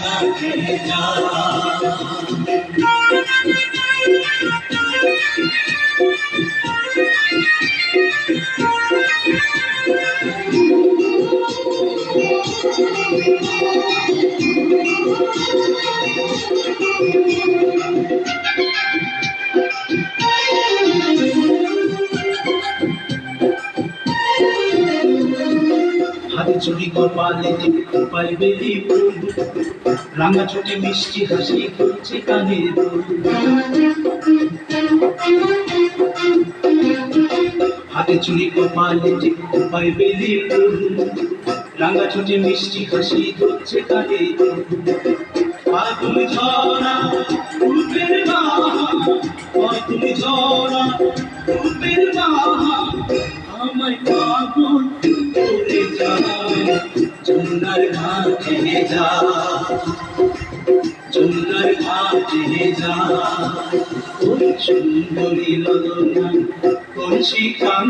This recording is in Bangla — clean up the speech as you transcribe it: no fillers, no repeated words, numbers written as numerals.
ঘাটে যা। হাতে চুরি কপালে টিপাই বেলি ফুল, রাঙা চোখে মিষ্টি হাসি খুলছে কানের দুল। হাতে চুরি কপালে টিপাই বেলি ফুল, রাঙা চোখে মিষ্টি হাসি খুলছে কানের দুল। ফাল্গুন ঝরা রূপের বাহা, ফাল্গুন ঝরা রূপের বাহা, আমায় পাগল করে যায়। যমুনার ঘাটে যা, যমুনার ঘাটে যা, ওই সুন্দরী ললনা কলসি